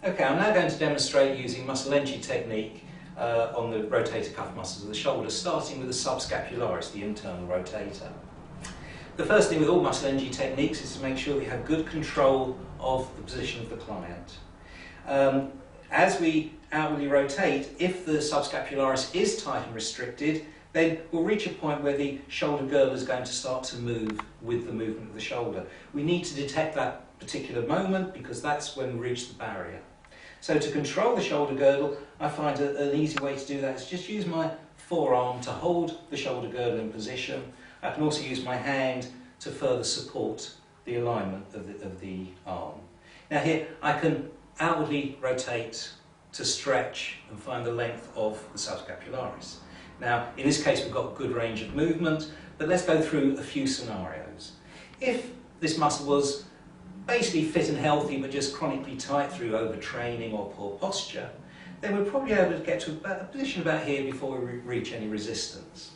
Okay, I'm now going to demonstrate using muscle energy technique on the rotator cuff muscles of the shoulder, starting with the subscapularis, the internal rotator. The first thing with all muscle energy techniques is to make sure we have good control of the position of the client. As we outwardly rotate, if the subscapularis is tight and restricted, then we'll reach a point where the shoulder girdle is going to start to move with the movement of the shoulder. We need to detect that particular moment because that's when we reach the barrier. So to control the shoulder girdle, I find an easy way to do that is just use my forearm to hold the shoulder girdle in position. I can also use my hand to further support the alignment of the arm. Now here I can outwardly rotate to stretch and find the length of the subscapularis. Now in this case we've got good range of movement, but let's go through a few scenarios. If this muscle was basically fit and healthy but just chronically tight through overtraining or poor posture, then we're probably able to get to a position about here before we reach any resistance.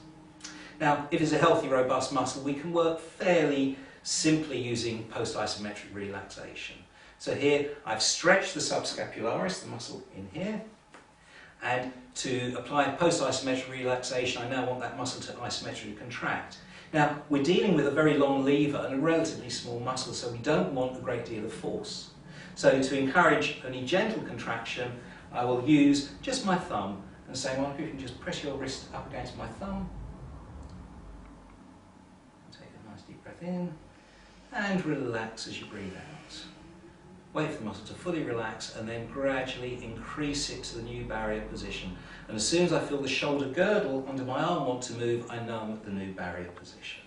Now if it's a healthy robust muscle, we can work fairly simply using post-isometric relaxation. So here I've stretched the subscapularis, the muscle in here, and to apply post-isometric relaxation I now want that muscle to isometrically contract. Now, we're dealing with a very long lever and a relatively small muscle, so we don't want a great deal of force. So to encourage only gentle contraction, I will use just my thumb and say, well, if you can just press your wrist up against my thumb. Take a nice deep breath in and relax as you breathe out. Wait for the muscle to fully relax and then gradually increase it to the new barrier position. And as soon as I feel the shoulder girdle under my arm want to move, I know I'm at the new barrier position.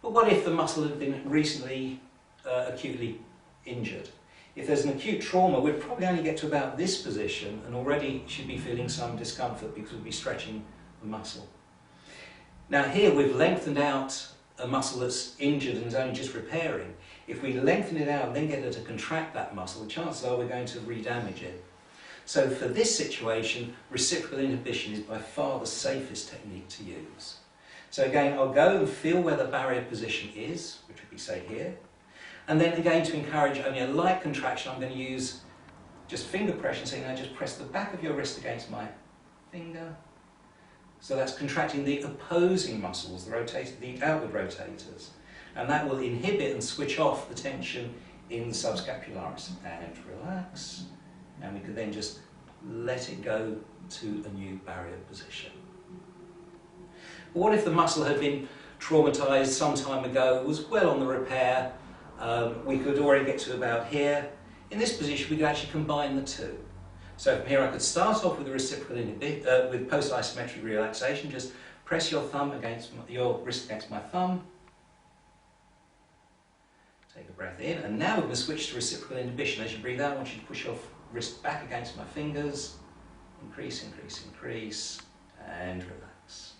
But what if the muscle had been recently acutely injured? If there's an acute trauma, we'd probably only get to about this position and already should be feeling some discomfort because we'll be stretching the muscle. Now here we've lengthened out a muscle that's injured and is only just repairing. If we lengthen it out and then get it to contract that muscle, the chances are we're going to re-damage it. So for this situation, reciprocal inhibition is by far the safest technique to use. So again, I'll go and feel where the barrier position is, which would be say here. And then again, to encourage only a light contraction, I'm going to use just finger pressure, so now just press the back of your wrist against my finger. So that's contracting the opposing muscles, the outward rotators. And that will inhibit and switch off the tension in the subscapularis. And relax. And we can then just let it go to a new barrier position. But what if the muscle had been traumatized some time ago, was well on the repair, we could already get to about here. In this position we could actually combine the two. So from here I could start off with the reciprocal with post-isometric relaxation. Just press your thumb against your wrist against my thumb. Take a breath in, and now we're going to switch to reciprocal inhibition. As you breathe out, I want you to push your wrist back against my fingers. Increase, increase, increase, and relax.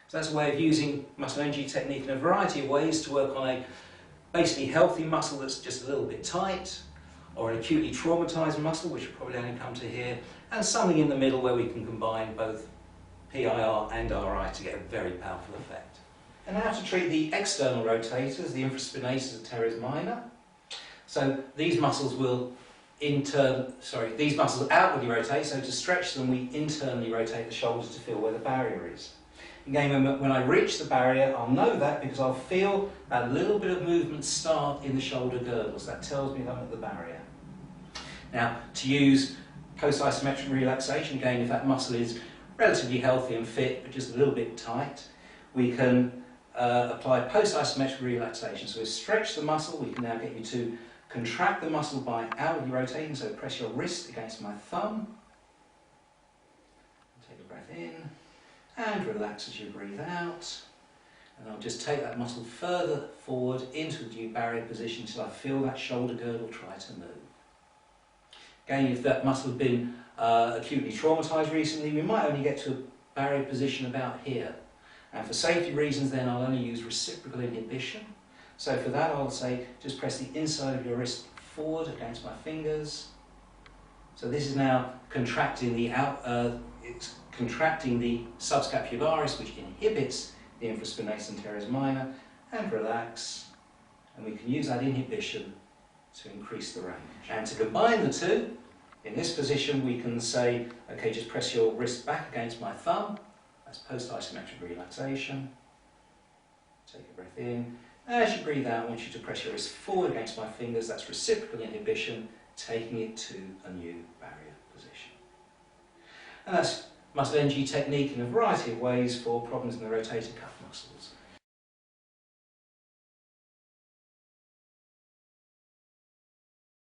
So that's a way of using muscle energy technique in a variety of ways to work on a basically healthy muscle that's just a little bit tight, or an acutely traumatized muscle, which will probably only come to here, and something in the middle where we can combine both PIR and RI to get a very powerful effect. And now to treat the external rotators, the infraspinatus and Teres Minor. So these muscles will these muscles outwardly rotate, so to stretch them we internally rotate the shoulders to feel where the barrier is. Again, when I reach the barrier, I'll know that because I'll feel a little bit of movement start in the shoulder girdles. That tells me that I'm at the barrier. Now, to use post-isometric relaxation, again, if that muscle is relatively healthy and fit, but just a little bit tight, we can apply post-isometric relaxation. So we stretch the muscle, we can now get you to contract the muscle by outwardly rotating, so press your wrist against my thumb. Take a breath in, and relax as you breathe out. And I'll just take that muscle further forward into the new barrier position until I feel that shoulder girdle try to move. Again, if that muscle had been acutely traumatized recently, we might only get to a barrier position about here. And for safety reasons then I'll only use reciprocal inhibition. So for that I'll say just press the inside of your wrist forward against my fingers. So this is now contracting the it's contracting the subscapularis, which inhibits the infraspinatus and Teres Minor, and relax. And we can use that inhibition to increase the range. And to combine the two, in this position we can say, okay, just press your wrist back against my thumb. That's post-isometric relaxation. Take a breath in. As you breathe out, I want you to press your wrist forward against my fingers. That's reciprocal inhibition, taking it to a new barrier position. And that's muscle energy technique in a variety of ways for problems in the rotator cuff muscles.